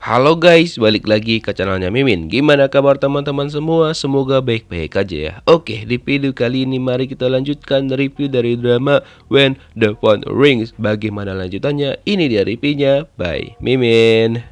Halo guys, balik lagi ke channelnya Mimin. Gimana kabar teman-teman semua? Semoga baik-baik aja ya. Oke, di video kali ini mari kita lanjutkan review dari drama When the Phone Rings. Bagaimana lanjutannya? Ini dia reviewnya by Mimin.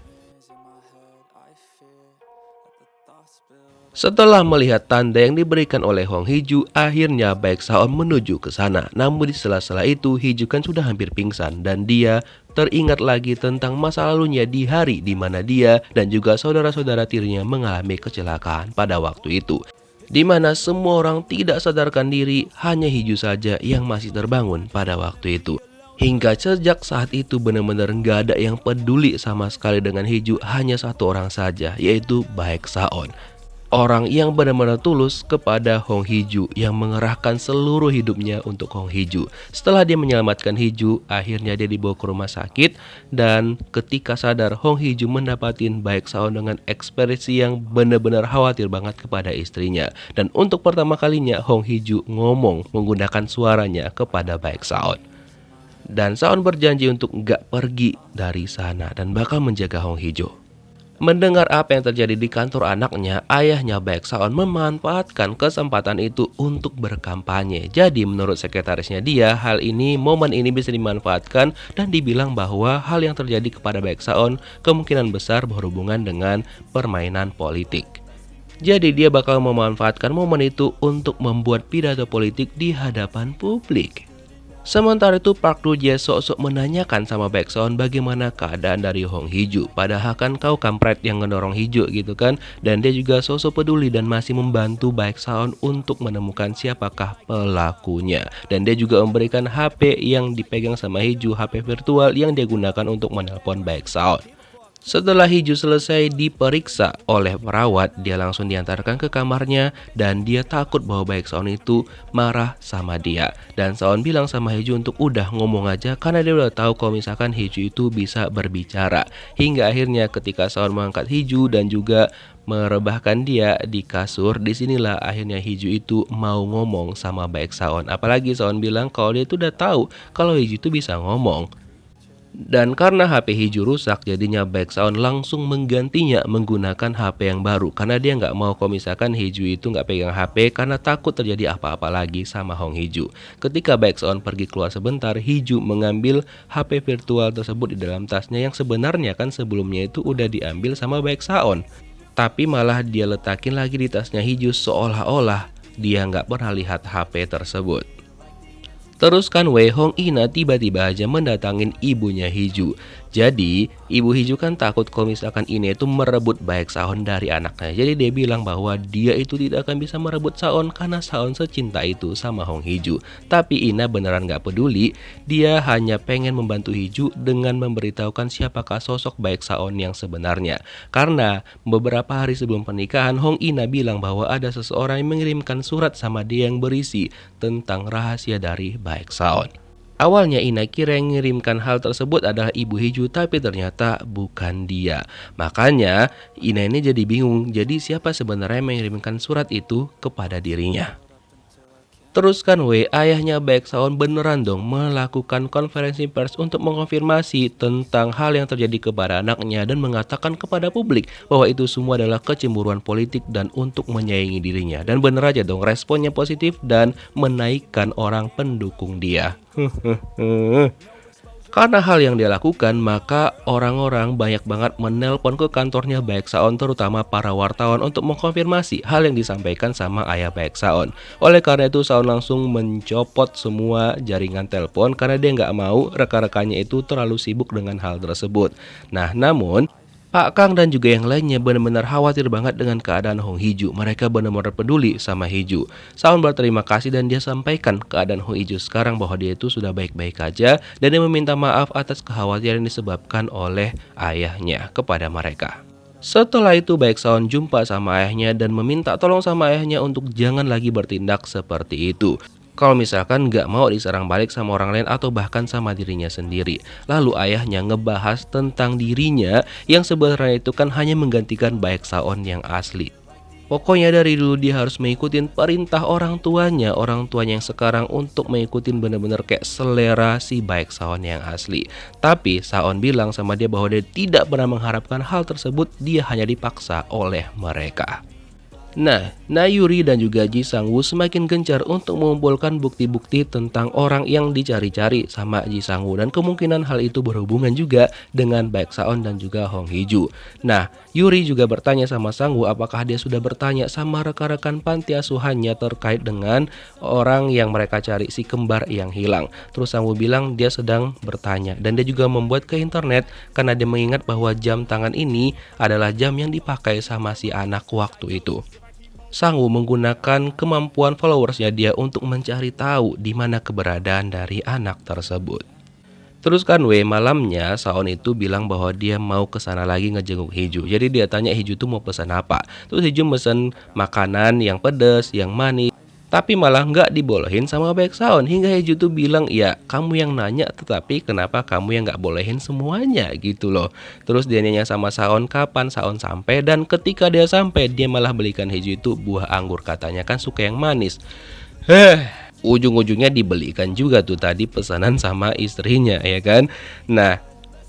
Setelah melihat tanda yang diberikan oleh Hong Hee-ju, akhirnya Baek Saon menuju ke sana. Namun di sela-sela itu, Hee-ju kan sudah hampir pingsan dan dia teringat lagi tentang masa lalunya di hari di mana dia dan juga saudara-saudara tirinya mengalami kecelakaan pada waktu itu. Di mana semua orang tidak sadarkan diri, hanya Hee-ju saja yang masih terbangun pada waktu itu. Hingga sejak saat itu benar-benar nggak ada yang peduli sama sekali dengan Hee-ju, hanya satu orang saja, yaitu Baek Saon. Orang yang benar-benar tulus kepada Hong Hee-ju yang mengerahkan seluruh hidupnya untuk Hong Hee-ju. Setelah dia menyelamatkan Hee-ju, akhirnya dia dibawa ke rumah sakit dan ketika sadar Hong Hee-ju mendapatin Baek Saon dengan ekspresi yang benar-benar khawatir banget kepada istrinya. Dan untuk pertama kalinya Hong Hee-ju ngomong menggunakan suaranya kepada Baek Saon. Dan Saon berjanji untuk nggak pergi dari sana dan bakal menjaga Hong Hee-ju. Mendengar apa yang terjadi di kantor anaknya, ayahnya Baek Saon memanfaatkan kesempatan itu untuk berkampanye. Jadi menurut sekretarisnya dia, momen ini bisa dimanfaatkan dan dibilang bahwa hal yang terjadi kepada Baek Saon kemungkinan besar berhubungan dengan permainan politik. Jadi dia bakal memanfaatkan momen itu untuk membuat pidato politik di hadapan publik. Sementara itu Park Do-jae sok-sok menanyakan sama Baek Saon bagaimana keadaan dari Hong Hee-ju. Padahal kan kau kampret yang ngedorong Hee-ju gitu kan. Dan dia juga sok-sok peduli dan masih membantu Baek Saon untuk menemukan siapakah pelakunya. Dan dia juga memberikan HP yang dipegang sama Hee-ju, HP virtual yang dia gunakan untuk menelpon Baek Saon. Setelah Hee-ju selesai diperiksa oleh perawat, dia langsung diantarkan ke kamarnya dan dia takut bahwa Baek Saon itu marah sama dia. Dan Saon bilang sama Hee-ju untuk udah ngomong aja karena dia udah tahu kalau misalkan Hee-ju itu bisa berbicara. Hingga akhirnya ketika Saon mengangkat Hee-ju dan juga merebahkan dia di kasur, disinilah akhirnya Hee-ju itu mau ngomong sama Baek Saon. Apalagi Saon bilang kalau dia itu udah tahu kalau Hee-ju itu bisa ngomong. Dan karena HP Hee-ju rusak, jadinya Baek Saon langsung menggantinya menggunakan HP yang baru. Karena dia nggak mau kalau misalkan Hee-ju itu nggak pegang HP karena takut terjadi apa-apa lagi sama Hong Hee-ju. Ketika Baek Saon pergi keluar sebentar, Hee-ju mengambil HP virtual tersebut di dalam tasnya yang sebenarnya kan sebelumnya itu udah diambil sama Baek Saon. Tapi malah dia letakin lagi di tasnya Hee-ju seolah-olah dia nggak pernah lihat HP tersebut. Terus kan Wei Hong Ina tiba-tiba aja mendatangin ibunya Hee-ju. Jadi ibu Hee-ju kan takut kalau misalkan Ina itu merebut Baek Saon dari anaknya. Jadi dia bilang bahwa dia itu tidak akan bisa merebut Saon karena Saon secinta itu sama Hong Hee-ju. Tapi Ina beneran gak peduli. Dia hanya pengen membantu Hee-ju dengan memberitahukan siapakah sosok Baek Saon yang sebenarnya. Karena beberapa hari sebelum pernikahan Hong Ina bilang bahwa ada seseorang yang mengirimkan surat sama dia yang berisi tentang rahasia dari Baek Saon. Awalnya Ina kira yang mengirimkan hal tersebut adalah ibu Hee-ju, tapi ternyata bukan dia. Makanya Ina ini jadi bingung, jadi siapa sebenarnya yang mengirimkan surat itu kepada dirinya. Terus kan ayahnya Baek Saon beneran dong melakukan konferensi pers untuk mengonfirmasi tentang hal yang terjadi kepada anaknya dan mengatakan kepada publik bahwa itu semua adalah kecemburuan politik dan untuk menyayangi dirinya. Dan bener aja dong responnya positif dan menaikkan orang pendukung dia. Karena hal yang dia lakukan, maka orang-orang banyak banget menelpon ke kantornya Baek Saon, terutama para wartawan untuk mengkonfirmasi hal yang disampaikan sama ayah Baek Saon. Oleh karena itu, Saon langsung mencopot semua jaringan telepon karena dia nggak mau rekan-rekannya itu terlalu sibuk dengan hal tersebut. Nah, namun Pak Kang dan juga yang lainnya benar-benar khawatir banget dengan keadaan Hong Hee-ju. Mereka benar-benar peduli sama Hee-ju. Saon berterima kasih dan dia sampaikan keadaan Hong Hee-ju sekarang bahwa dia itu sudah baik-baik aja dan dia meminta maaf atas kekhawatiran yang disebabkan oleh ayahnya kepada mereka. Setelah itu Baek Saon jumpa sama ayahnya dan meminta tolong sama ayahnya untuk jangan lagi bertindak seperti itu. Kalau misalkan nggak mau diserang balik sama orang lain atau bahkan sama dirinya sendiri. Lalu ayahnya ngebahas tentang dirinya yang sebenarnya itu kan hanya menggantikan Baek Saon yang asli. Pokoknya dari dulu dia harus mengikutin perintah orang tuanya yang sekarang untuk mengikutin bener-bener kayak selera si Baek Saon yang asli. Tapi Saon bilang sama dia bahwa dia tidak pernah mengharapkan hal tersebut, dia hanya dipaksa oleh mereka. Nah, Nayuri dan juga Ji Sang-woo semakin gencar untuk mengumpulkan bukti-bukti tentang orang yang dicari-cari sama Ji Sang-woo, dan kemungkinan hal itu berhubungan juga dengan Baek Saon dan juga Hong Hee-ju. Nah, Yuri juga bertanya sama Sang-woo apakah dia sudah bertanya sama rekan-rekan panti asuhannya terkait dengan orang yang mereka cari, si kembar yang hilang. Terus Sang-woo bilang dia sedang bertanya, dan dia juga membuat ke internet karena dia mengingat bahwa jam tangan ini adalah jam yang dipakai sama si anak waktu itu. Sang-woo menggunakan kemampuan followersnya dia untuk mencari tahu di mana keberadaan dari anak tersebut. Terus kan malamnya Saon itu bilang bahwa dia mau ke sana lagi ngejenguk Hee-ju. Jadi dia tanya Hee-ju tuh mau pesan apa. Terus Hee-ju mesen makanan yang pedas, yang manis. Tapi malah nggak dibolehin sama Baek Saon. Hingga Hee-ju tuh bilang, ya kamu yang nanya tetapi kenapa kamu yang nggak bolehin semuanya gitu loh. Terus dia nanya sama Saon kapan Saon sampai, dan ketika dia sampai dia malah belikan Hee-ju itu buah anggur, katanya kan suka yang manis. Ujung-ujungnya dibelikan juga tuh tadi pesanan sama istrinya ya kan. Nah,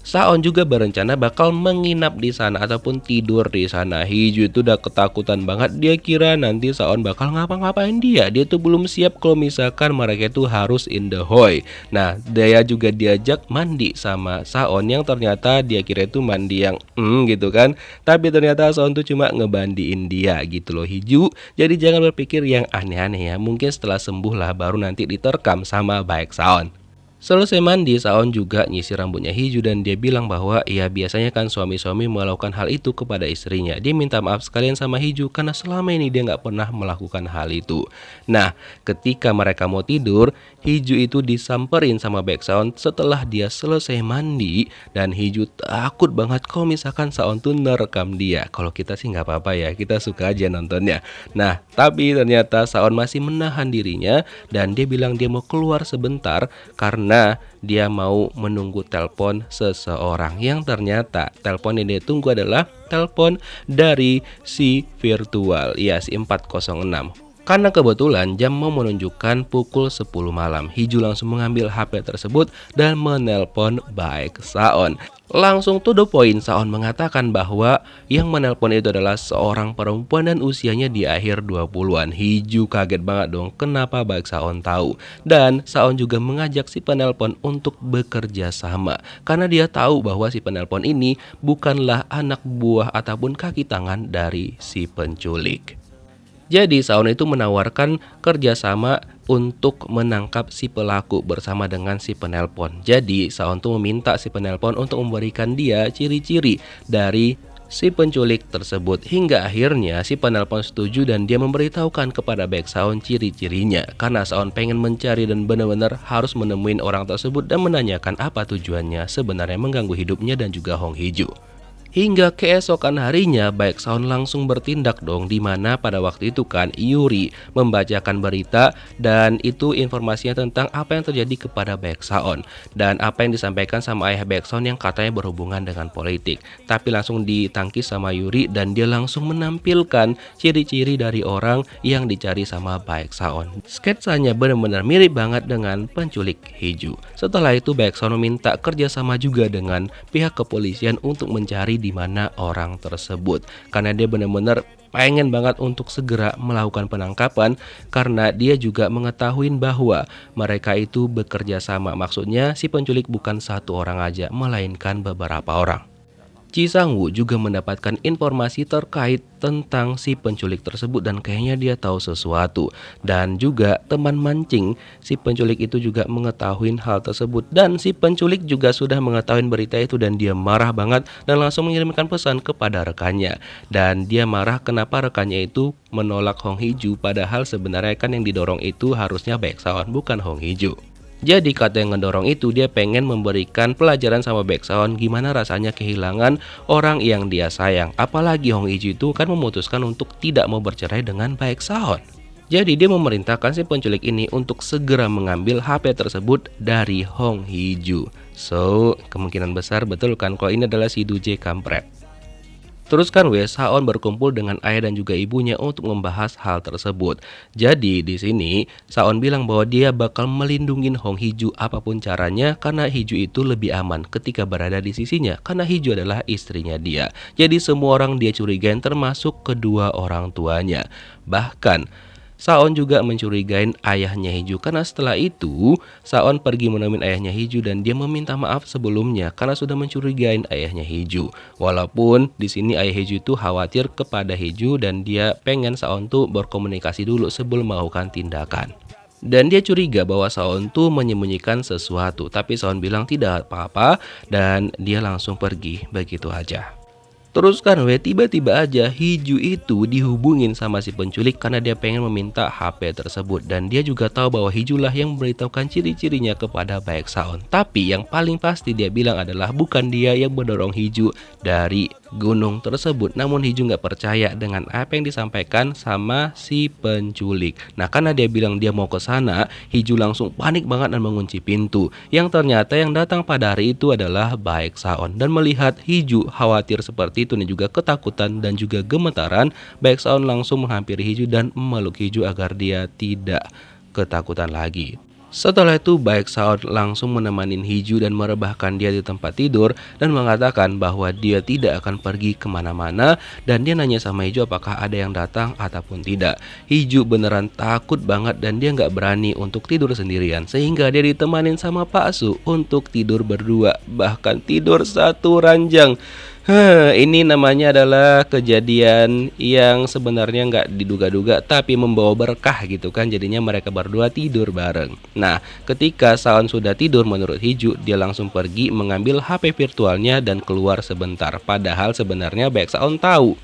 Saon juga berencana bakal menginap di sana ataupun tidur di sana. Hee-ju itu udah ketakutan banget, dia kira nanti Saon bakal ngapa-ngapain dia. Dia tuh belum siap kalau misalkan mereka itu harus in the hoy. Nah, dia juga diajak mandi sama Saon yang ternyata dia kira itu mandi yang gitu kan. Tapi ternyata Saon tuh cuma ngebandiin dia gitu loh Hee-ju. Jadi jangan berpikir yang aneh-aneh ya. Mungkin setelah sembuh lah baru nanti diterkam sama Baek Saon. Selesai mandi, Saon juga nyisir rambutnya Hee-ju dan dia bilang bahwa ya biasanya kan suami-suami melakukan hal itu kepada istrinya. Dia minta maaf sekalian sama Hee-ju karena selama ini dia nggak pernah melakukan hal itu. Nah, ketika mereka mau tidur, Hee-ju itu disamperin sama Baek Saon setelah dia selesai mandi, dan Hee-ju takut banget kalau misalkan Saon tuh nerekam dia. Kalau kita sih nggak apa-apa ya, kita suka aja nontonnya. Nah, tapi ternyata Saon masih menahan dirinya dan dia bilang dia mau keluar sebentar karena dia mau menunggu telepon seseorang, yang ternyata telepon yang dia tunggu adalah telepon dari si virtual, ya si 406. Karena kebetulan jam mau menunjukkan pukul 10 malam, Hee-ju langsung mengambil HP tersebut dan menelpon Baek Saon. Langsung to the point, Saon mengatakan bahwa yang menelpon itu adalah seorang perempuan dan usianya di akhir 20-an. Hee-ju kaget banget dong kenapa Baek Saon tahu. Dan Saon juga mengajak si penelpon untuk bekerja sama karena dia tahu bahwa si penelpon ini bukanlah anak buah ataupun kaki tangan dari si penculik. Jadi Saon itu menawarkan kerjasama untuk menangkap si pelaku bersama dengan si penelpon. Jadi Saon tuh meminta si penelpon untuk memberikan dia ciri-ciri dari si penculik tersebut. Hingga akhirnya si penelpon setuju dan dia memberitahukan kepada Baek Saon ciri-cirinya. Karena Saon pengen mencari dan benar-benar harus menemuin orang tersebut dan menanyakan apa tujuannya sebenarnya mengganggu hidupnya dan juga Hong Hee-ju. Hingga keesokan harinya Baek Saon langsung bertindak dong, dimana pada waktu itu kan Yuri membacakan berita dan itu informasinya tentang apa yang terjadi kepada Baek Saon dan apa yang disampaikan sama ayah Baek Saon yang katanya berhubungan dengan politik. Tapi langsung ditangkis sama Yuri dan dia langsung menampilkan ciri-ciri dari orang yang dicari sama Baek Saon. Sketsanya benar-benar mirip banget dengan penculik Hee-ju. Setelah itu Baek Saon meminta kerjasama juga dengan pihak kepolisian untuk mencari di mana orang tersebut karena dia benar-benar pengen banget untuk segera melakukan penangkapan karena dia juga mengetahui bahwa mereka itu bekerja sama. Maksudnya si penculik bukan satu orang aja melainkan beberapa orang. Ji Sang-woo juga mendapatkan informasi terkait tentang si penculik tersebut dan kayaknya dia tahu sesuatu. Dan juga teman mancing si penculik itu juga mengetahui hal tersebut. Dan si penculik juga sudah mengetahui berita itu dan dia marah banget dan langsung mengirimkan pesan kepada rekannya. Dan dia marah kenapa rekannya itu menolak Hong Hee-ju, padahal sebenarnya kan yang didorong itu harusnya Baek Saon bukan Hong Hee-ju. Jadi kata yang ngedorong itu dia pengen memberikan pelajaran sama Baek Saon gimana rasanya kehilangan orang yang dia sayang. Apalagi Hong Hee-ju itu kan memutuskan untuk tidak mau bercerai dengan Baek Saon. Jadi dia memerintahkan si penculik ini untuk segera mengambil HP tersebut dari Hong Hee-ju. So kemungkinan besar betul kan kalau ini adalah si Duje kampret. Terus kan Saon berkumpul dengan ayah dan juga ibunya untuk membahas hal tersebut. Jadi di sini Saon bilang bahwa dia bakal melindungi Hong Hee-ju apapun caranya karena Hee-ju itu lebih aman ketika berada di sisinya karena Hee-ju adalah istrinya dia. Jadi semua orang dia curigain termasuk kedua orang tuanya. Bahkan Saon juga mencurigain ayahnya Hee-ju karena setelah itu Saon pergi menemui ayahnya Hee-ju dan dia meminta maaf sebelumnya karena sudah mencurigain ayahnya Hee-ju. Walaupun di sini ayah Hee-ju itu khawatir kepada Hee-ju dan dia pengen Saon tuh berkomunikasi dulu sebelum melakukan tindakan. Dan dia curiga bahwa Saon tuh menyembunyikan sesuatu, tapi Saon bilang tidak apa-apa dan dia langsung pergi begitu aja. Terus kan tiba-tiba aja Hee-ju itu dihubungin sama si penculik karena dia pengen meminta HP tersebut. Dan dia juga tahu bahwa Hee-ju lah yang memberitahukan ciri-cirinya kepada Baek Saon. Tapi yang paling pasti dia bilang adalah bukan dia yang mendorong Hee-ju dari gunung tersebut. Namun Hee-ju nggak percaya dengan apa yang disampaikan sama si penculik. Nah karena dia bilang dia mau ke sana, Hee-ju langsung panik banget dan mengunci pintu. Yang ternyata yang datang pada hari itu adalah Baek Saon. Dan melihat Hee-ju khawatir seperti itu dan juga ketakutan dan juga gemetaran, Baek Saon langsung menghampiri Hee-ju dan memeluk Hee-ju agar dia tidak ketakutan lagi. Setelah itu Baek Saon langsung menemani Hee-ju dan merebahkan dia di tempat tidur dan mengatakan bahwa dia tidak akan pergi kemana-mana dan dia nanya sama Hee-ju apakah ada yang datang ataupun tidak. Hee-ju beneran takut banget dan dia nggak berani untuk tidur sendirian sehingga dia ditemanin sama Pak Su untuk tidur berdua, bahkan tidur satu ranjang. Ini namanya adalah kejadian yang sebenarnya nggak diduga-duga tapi membawa berkah gitu kan. Jadinya mereka berdua tidur bareng. Nah ketika Saon sudah tidur menurut Hee-ju, dia langsung pergi mengambil HP virtualnya dan keluar sebentar. Padahal sebenarnya Baek Saon tahu.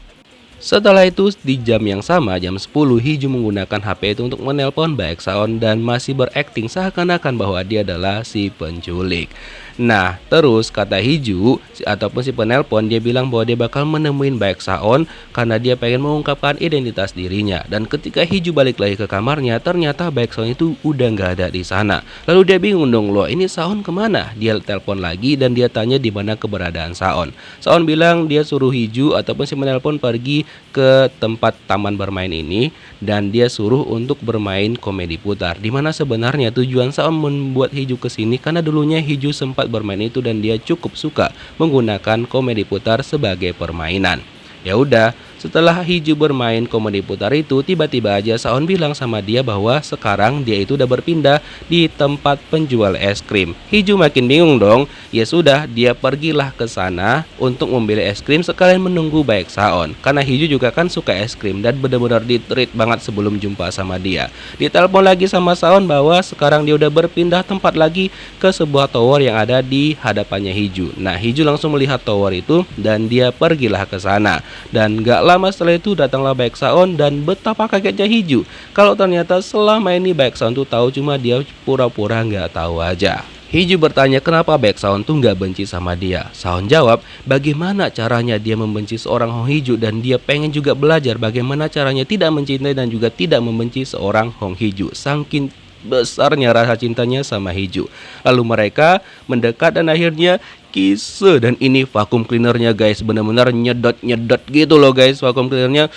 Setelah itu di jam yang sama, jam 10, Hee-ju menggunakan HP itu untuk menelpon Baek Saon dan masih berakting seakan-akan bahwa dia adalah si penculik. Nah, terus kata Hee-ju ataupun si penelpon, dia bilang bahwa dia bakal menemuin Baek Saon karena dia pengen mengungkapkan identitas dirinya. Dan ketika Hee-ju balik lagi ke kamarnya, ternyata Baek Saon itu udah nggak ada di sana. Lalu dia bingung dong, loh ini Saon kemana? Dia telepon lagi dan dia tanya di mana keberadaan Saon. Saon bilang dia suruh Hee-ju ataupun si penelpon pergi ke tempat taman bermain ini dan dia suruh untuk bermain komedi putar. Dimana sebenarnya tujuan Saon membuat Hee-ju kesini karena dulunya Hee-ju sempat bermain itu dan dia cukup suka menggunakan komedi putar sebagai permainan. Ya udah, setelah Hee-ju bermain komedi putar itu, tiba-tiba aja Saon bilang sama dia bahwa sekarang dia itu udah berpindah di tempat penjual es krim. Hee-ju makin bingung dong. Ya sudah, dia pergilah ke sana untuk membeli es krim sekalian menunggu Baek Saon. Karena Hee-ju juga kan suka es krim dan benar-benar di-treat banget sebelum jumpa sama dia. Ditelepon lagi sama Saon bahwa sekarang dia udah berpindah tempat lagi ke sebuah tower yang ada di hadapannya Hee-ju. Nah, Hee-ju langsung melihat tower itu dan dia pergilah ke sana. Dan gak lama setelah itu datanglah Baek Saon dan betapa kagetnya Hee-ju kalau ternyata selama ini Baek Saon tuh tahu, cuma dia pura-pura nggak tahu aja. Hee-ju bertanya kenapa Baek Saon tuh nggak benci sama dia. Saon jawab bagaimana caranya dia membenci seorang Hong Hee-ju dan dia pengen juga belajar bagaimana caranya tidak mencintai dan juga tidak membenci seorang Hong Hee-ju. Saking besarnya rasa cintanya sama Hee-ju. Lalu mereka mendekat dan akhirnya kisah. Dan ini vacuum cleanernya guys, benar-benar nyedot-nyedot gitu loh guys vacuum cleanernya.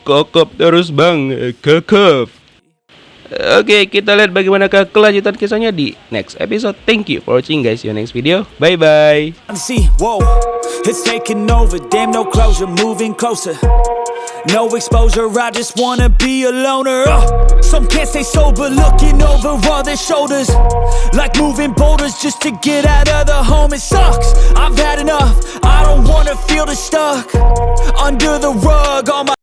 Kokop terus bang, kokop. Oke, kita lihat bagaimanakah kelanjutan kisahnya di next episode. Thank you for watching guys. See you next video. Bye bye. It's taking over, damn no closure, moving closer. No exposure, I just wanna be a loner. Some can't stay sober, looking over all their shoulders, like moving boulders just to get out of the home. It sucks, I've had enough, I don't wanna feel the stuck under the rug. All my